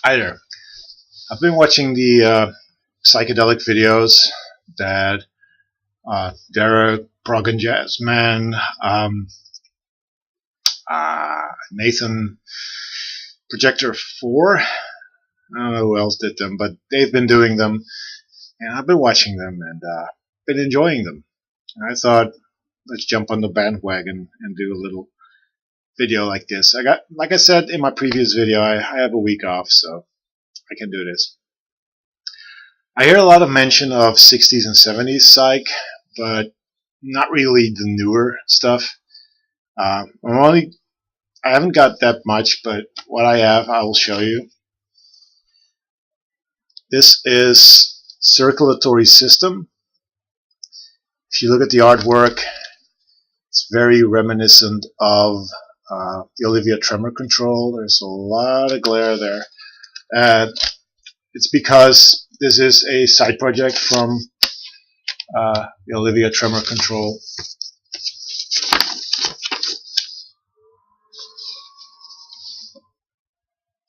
Hi there. I've been watching the psychedelic videos that Derek, Prog and Jazzman, Nathan, Projector 4. I don't know who else did them, but they've been doing them, and I've been watching them and been enjoying them. And I thought, let's jump on the bandwagon and do a little video like this. Like I said in my previous video, I have a week off, so I can do this. I hear a lot of mention of 60s and 70s psych, but not really the newer stuff. I haven't got that much, but what I have, I will show you. This is Circulatory System. If you look at the artwork, it's very reminiscent of the Olivia Tremor control. There's a lot of glare there. It's because this is a side project from the Olivia Tremor control.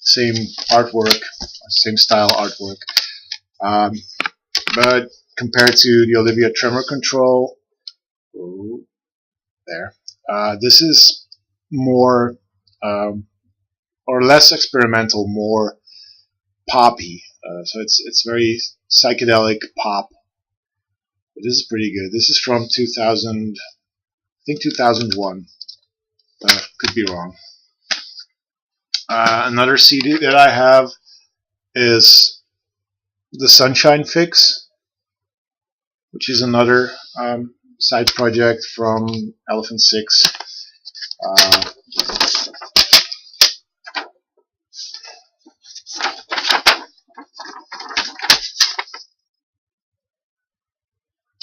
Same artwork, same style artwork. But compared to the Olivia Tremor control, this is more or less experimental, more poppy. So it's very psychedelic pop. But this is pretty good. This is from 2000, I think 2001. Could be wrong. Another CD that I have is the Sunshine Fix, which is another side project from Elephant Six.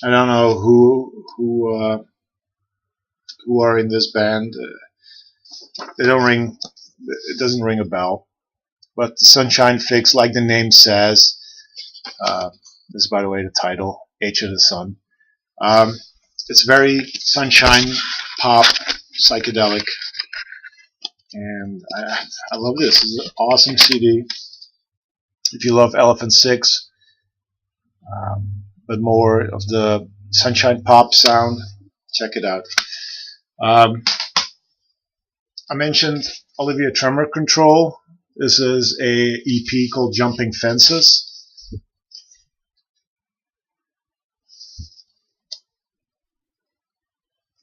I don't know who are in this band. They don't ring. It doesn't ring a bell. But the Sunshine Fix, like the name says, this is, by the way, the title, H of the Sun. It's very sunshine, pop, psychedelic, and I love this. This is an awesome CD. If you love Elephant Six, but more of the sunshine pop sound, check it out. I mentioned Olivia Tremor Control. This is a EP called Jumping Fences.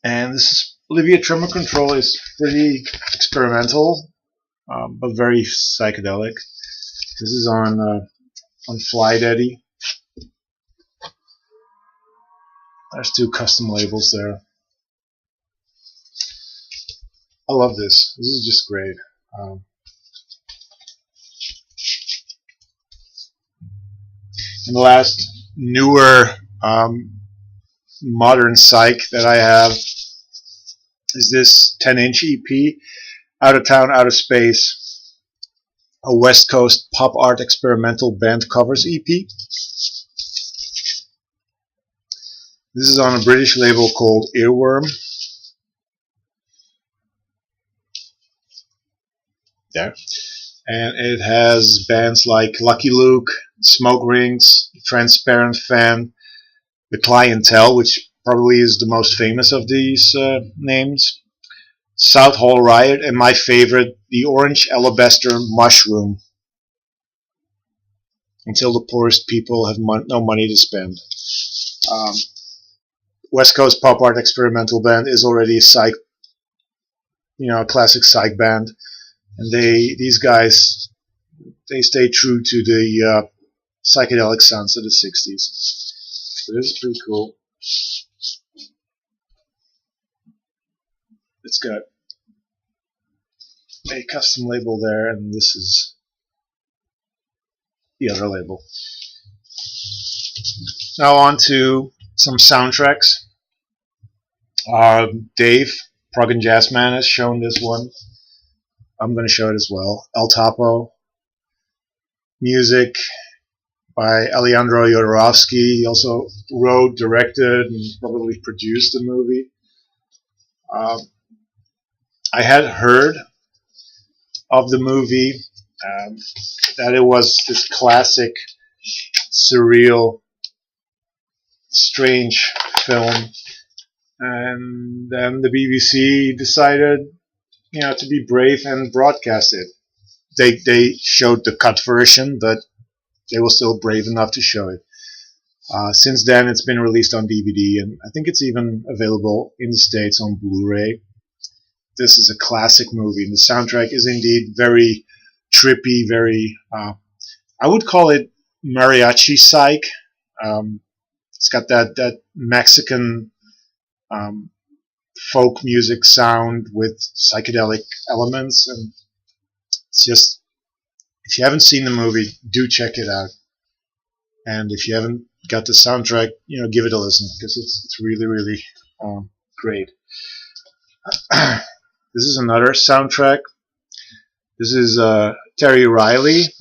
And this is Olivia Tremor Control is pretty experimental, but very psychedelic. This is on Fly Daddy. There's two custom labels there. I love this. This is just great. And the last newer modern psych that I have is this 10-inch EP, Out of Town, Out of Space, a West Coast pop art experimental band covers EP. This is on a British label called Earworm. There. And it has bands like Lucky Luke, Smoke Rings, Transparent Fan, The Clientele, which probably is the most famous of these names, South Hall Riot, and my favorite, the Orange Alabaster Mushroom, until the poorest people have no money to spend. West Coast pop art experimental band is already a psych, a classic psych band, and these guys, they stay true to the psychedelic sounds of the 60s. So this is pretty cool. It's got a custom label there, and this is the other label. Now on to some soundtracks. Dave, Prog and Jazzman, has shown this one. I'm going to show it as well. El Chapo. Music by Alejandro Jodorowsky. He also wrote, directed, and probably produced the movie. I had heard of the movie um, that it was this classic, surreal, strange film, and then the BBC decided, to be brave and broadcast it. They showed the cut version, but they were still brave enough to show it. Since then, it's been released on DVD, and I think it's even available in the States on Blu-ray. This is a classic movie, and the soundtrack is indeed very trippy, very, I would call it mariachi psych. It's got that Mexican um, folk music sound with psychedelic elements, and it's just, if you haven't seen the movie, do check it out. And if you haven't got the soundtrack, give it a listen, because it's really, really great. This is another soundtrack. This is Terry Riley.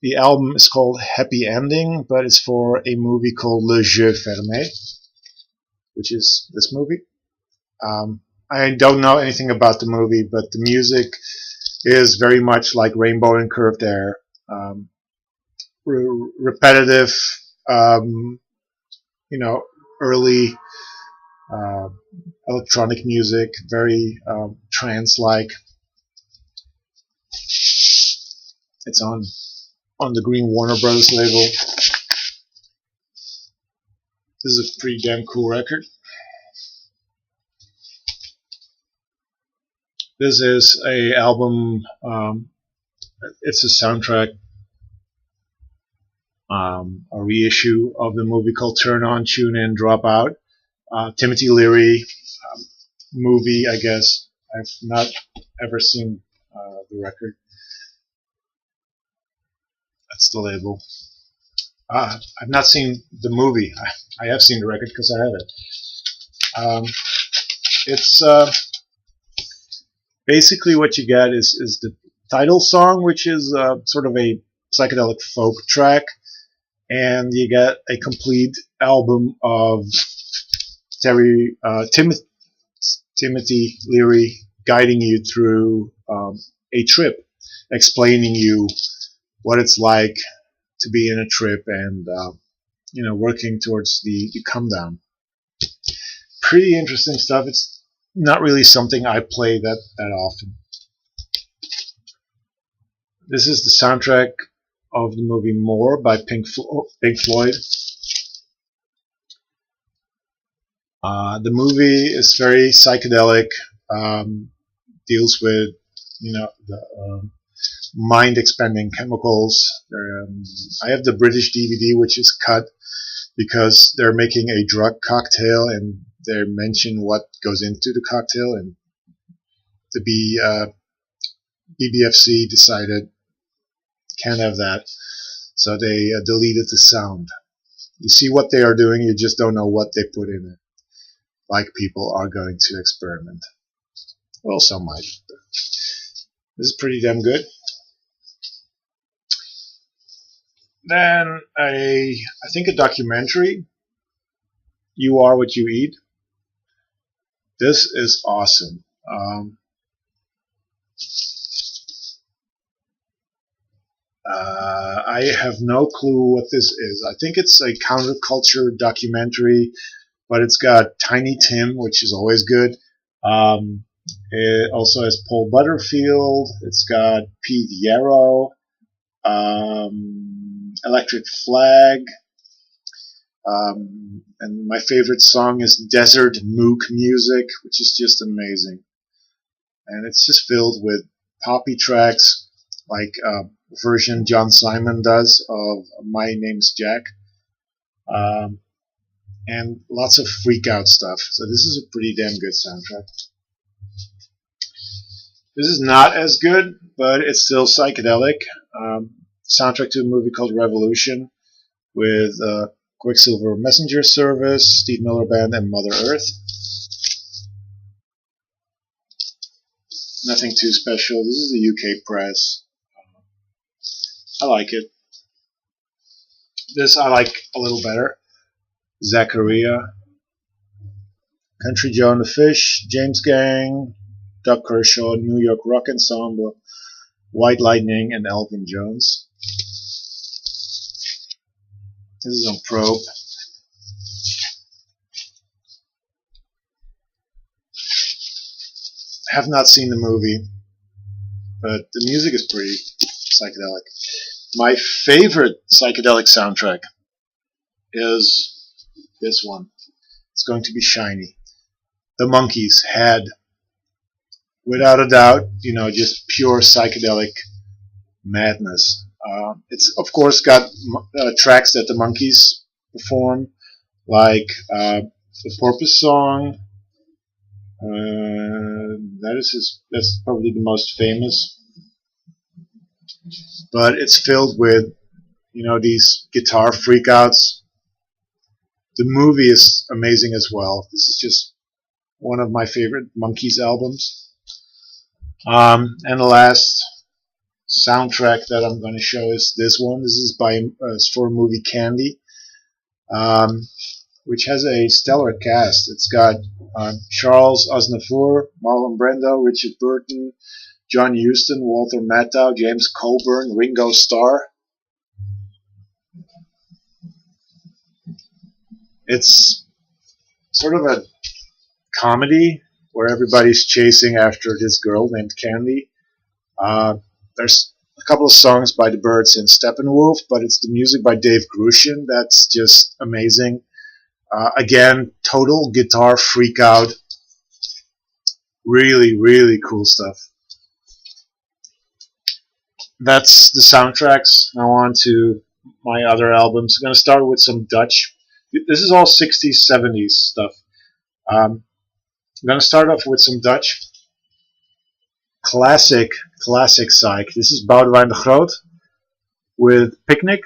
The album is called Happy Ending, but it's for a movie called Le Jeu Fermé, which is this movie. I don't know anything about the movie, but the music is very much like Rainbow and Curved Air. Repetitive, early electronic music, very trance-like. It's on the Green Warner Brothers label. This is a pretty damn cool record. This is a album. It's a soundtrack, a reissue of the movie called Turn On, Tune In, Drop Out. Timothy Leary movie, I guess. I've not ever seen the record. That's the label. I've not seen the movie. I have seen the record because I have it. It's basically what you get is the title song, which is sort of a psychedelic folk track, and you get a complete album of Timothy Leary guiding you through a trip, explaining you what it's like to be in a trip, and working towards the come down. Pretty interesting stuff. It's not really something I play that often. This is the soundtrack of the movie More by Pink Floyd. The movie is very psychedelic, deals with the mind-expanding chemicals. I have the British DVD, which is cut because they're making a drug cocktail, and they mention what goes into the cocktail, and the BBFC decided can't have that, so they deleted the sound. You see what they are doing, you just don't know what they put in it. Like people are going to experiment. Well, some might. This is pretty damn good. Then I think a documentary, You Are What You Eat. This is awesome. I have no clue what this is. I think it's a counterculture documentary, but it's got Tiny Tim, which is always good. It also has Paul Butterfield. It's got Pete Yarrow, Electric Flag, and my favorite song is Desert Mook Music, which is just amazing. And it's just filled with poppy tracks, like a version John Simon does of My Name's Jack. And lots of freak out stuff. So this is a pretty damn good soundtrack. This is not as good, but it's still psychedelic. Soundtrack to a movie called Revolution with Quicksilver Messenger Service, Steve Miller Band, and Mother Earth. Nothing too special. This is the UK press. I like it. This I like a little better. Zaccaria, Country Joe and the Fish, James Gang, Doug Kershaw, New York Rock Ensemble, White Lightning and Elvin Jones. This is on Probe. I have not seen the movie, but the music is pretty psychedelic. My favorite psychedelic soundtrack is this one. It's going to be Shiny. The Monkees had, without a doubt, just pure psychedelic madness. It's of course got tracks that the Monkees perform, like the Porpoise song. That's probably the most famous. But it's filled with, these guitar freakouts. The movie is amazing as well. This is just one of my favorite Monkees albums. And the last soundtrack that I'm going to show is this one. This is for a movie Candy, which has a stellar cast. It's got Charles Aznavour, Marlon Brando, Richard Burton, John Huston, Walter Matthau, James Coburn, Ringo Starr. It's sort of a comedy where everybody's chasing after this girl named Candy. There's a couple of songs by the Byrds and Steppenwolf, but it's the music by Dave Grusin that's just amazing. Again, total guitar freak out. Really, really cool stuff. That's the soundtracks. Now on to my other albums. I'm going to start with some Dutch. This is all 60s, 70s stuff. I'm going to start off with some Dutch. Classic psych. This is Boudewijn de Groot with Picnic.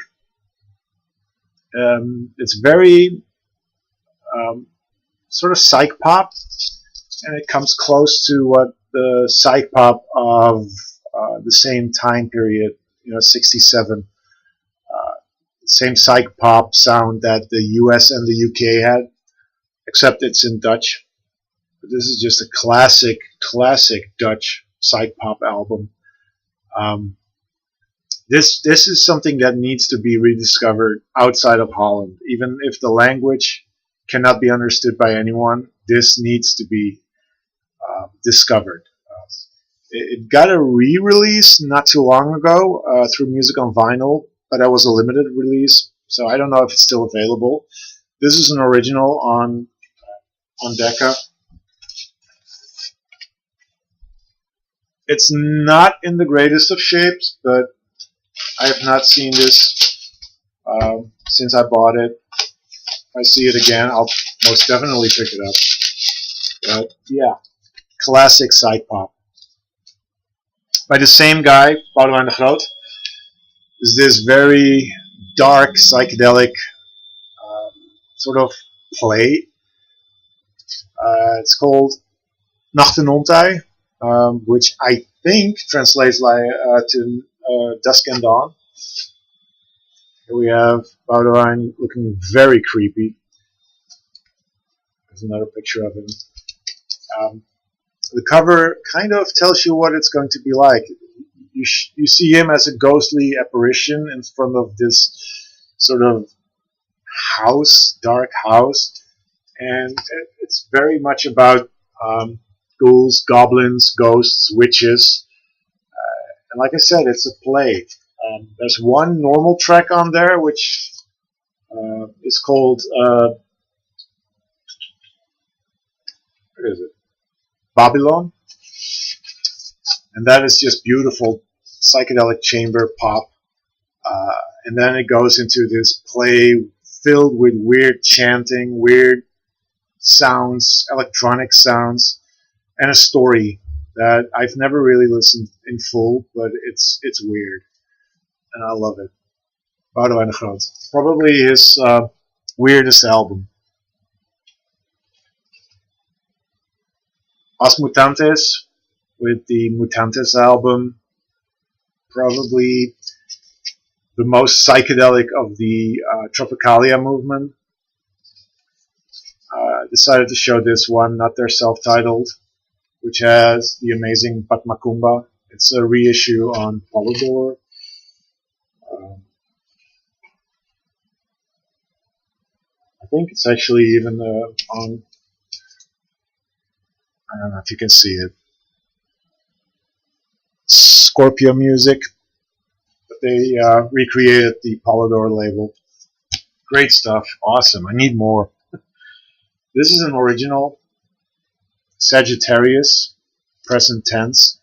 It's very sort of psych pop, and it comes close to what the psych pop of the same time period, 67. Same psych pop sound that the US and the UK had, except it's in Dutch. But this is just a classic Dutch psych pop album. This is something that needs to be rediscovered outside of Holland. Even if the language cannot be understood by anyone, this needs to be discovered. It got a re-release not too long ago through Music on Vinyl, but that was a limited release, so I don't know if it's still available. This is an original on Decca. It's not in the greatest of shapes, but I have not seen this since I bought it. If I see it again, I'll most definitely pick it up. But yeah, classic psych pop. By the same guy, Boudewijn de Groot, is this very dark, psychedelic sort of play. It's called Nacht en Ontij, which I think translates to Dusk and Dawn. Here we have Boudewijn looking very creepy. There's another picture of him. The cover kind of tells you what it's going to be like. You see him as a ghostly apparition in front of this sort of house, dark house, and it's very much about ghouls, goblins, ghosts, witches, and like I said, it's a play. There's one normal track on there which is called what is it? Babylon, and that is just beautiful psychedelic chamber pop, and then it goes into this play filled with weird chanting, weird sounds, electronic sounds, and a story that I've never really listened in full, but it's weird, and I love it. Boudewijn de Groot, probably his weirdest album. Os Mutantes with the Mutantes album, probably the most psychedelic of the Tropicalia movement. Decided to show this one, not their self-titled, which has the amazing Pat Macumba It's a reissue on Polydor. Um, I think it's actually even on, I don't know if you can see it, Scorpio Music. But they recreated the Polydor label. Great stuff. Awesome. I need more. This is an original Sagittarius, present tense.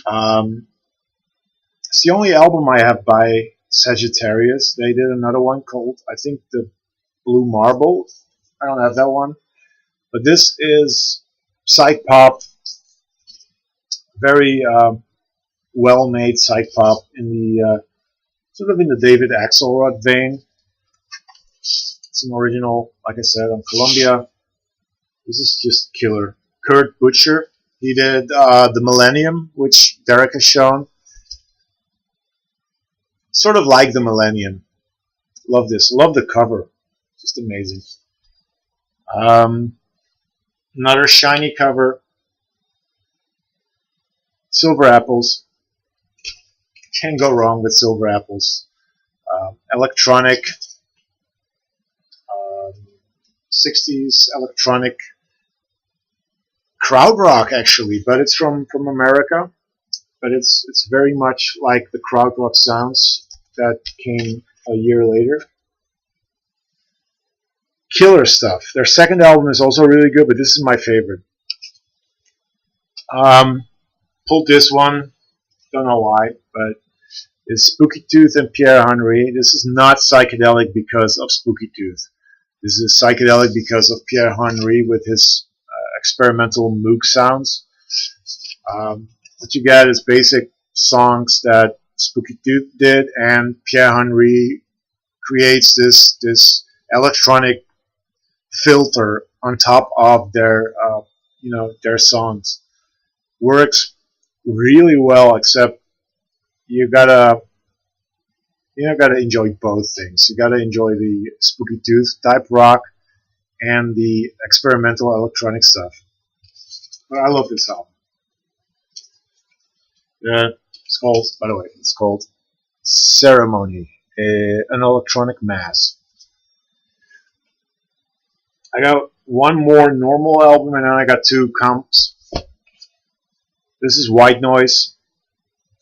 It's the only album I have by Sagittarius. They did another one called, I think, the Blue Marble. I don't have that one. But this is psych pop, very well-made psych pop in the sort of in the David Axelrod vein. It's an original, like I said, on Columbia. This is just killer. Kurt Butcher, he did the Millennium, which Derek has shown. Sort of like the Millennium. Love this. Love the cover. Just amazing. Another shiny cover. Silver apples. Can't go wrong with silver apples. Electronic. 60s electronic crowd rock, actually, but it's from America. But it's very much like the crowd rock sounds that came a year later. Killer stuff. Their second album is also really good, but this is my favorite. Pulled this one, don't know why, but it's Spooky Tooth and Pierre Henry. This is not psychedelic because of Spooky Tooth. This is psychedelic because of Pierre Henry with his experimental Moog sounds. What you get is basic songs that Spooky Tooth did, and Pierre Henry creates this electronic filter on top of their their songs. Works really well, except you gotta enjoy both things. You gotta enjoy the Spooky Tooth type rock and the experimental electronic stuff. But I love this album. It's called, by the way, it's called Ceremony, an electronic mass. I got one more normal album, and then I got two comps. This is White Noise,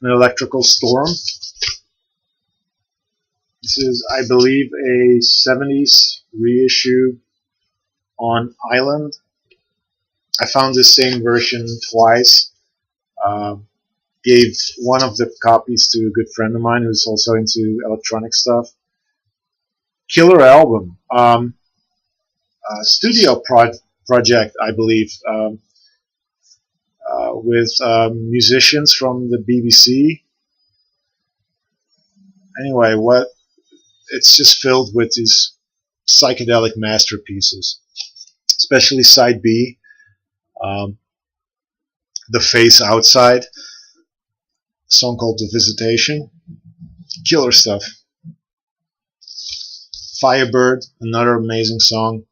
an Electrical Storm. This is, I believe, a 70s reissue on Island. I found the same version twice. Gave one of the copies to a good friend of mine who's also into electronic stuff. Killer album. Studio project, I believe, with musicians from the BBC. Anyway, it's just filled with these psychedelic masterpieces, especially side B, The Face Outside, a song called The Visitation. Killer stuff. Firebird, another amazing song.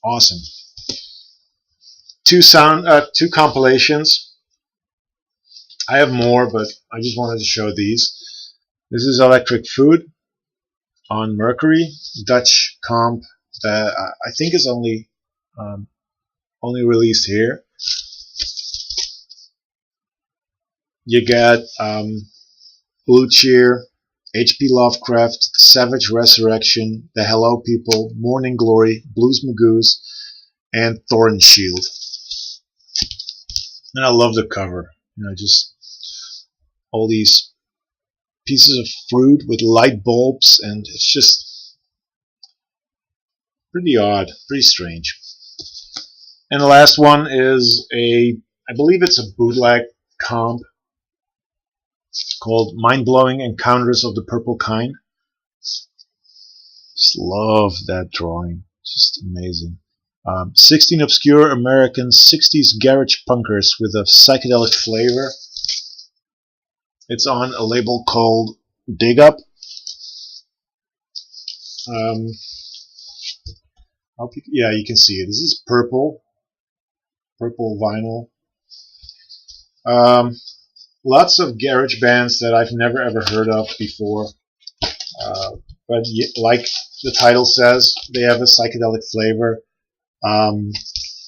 Awesome. Two compilations. I have more, but I just wanted to show these. This is Electric Food on Mercury, Dutch comp. I think is only released here. You get Blue Cheer, H.P. Lovecraft, Savage Resurrection, The Hello People, Morning Glory, Blues Magoos, and Thorn Shield. And I love the cover. Just all these pieces of fruit with light bulbs, and it's just pretty odd, pretty strange. And the last one is I believe it's a bootleg comp called Mind-Blowing Encounters of the Purple Kind. Just love that drawing. Just amazing. 16 obscure American 60s garage punkers with a psychedelic flavor. It's on a label called Dig Up. You can see it. This is purple vinyl. Um, Lots of garage bands that I've never ever heard of before. But like the title says, they have a psychedelic flavor. Um,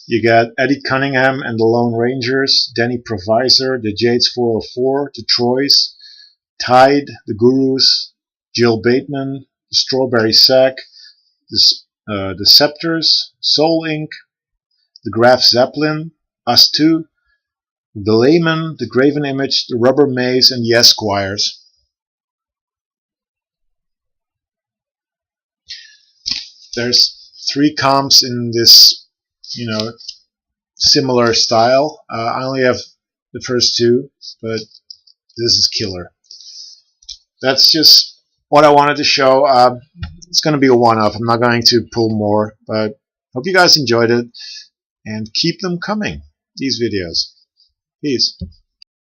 you got Eddie Cunningham and the Lone Rangers, Danny Provisor, the Jades 404, the Troys, Tide, the Gurus, Jill Bateman, the Strawberry Sack, the Scepters, Soul Inc., the Graf Zeppelin, Us Two, the Layman, the Graven Image, the Rubber Maze, and the Esquires. There's 3 comps in this, similar style. I only have the first 2, but this is killer. That's just what I wanted to show. It's going to be a one-off. I'm not going to pull more, but hope you guys enjoyed it, and keep them coming, these videos. Peace.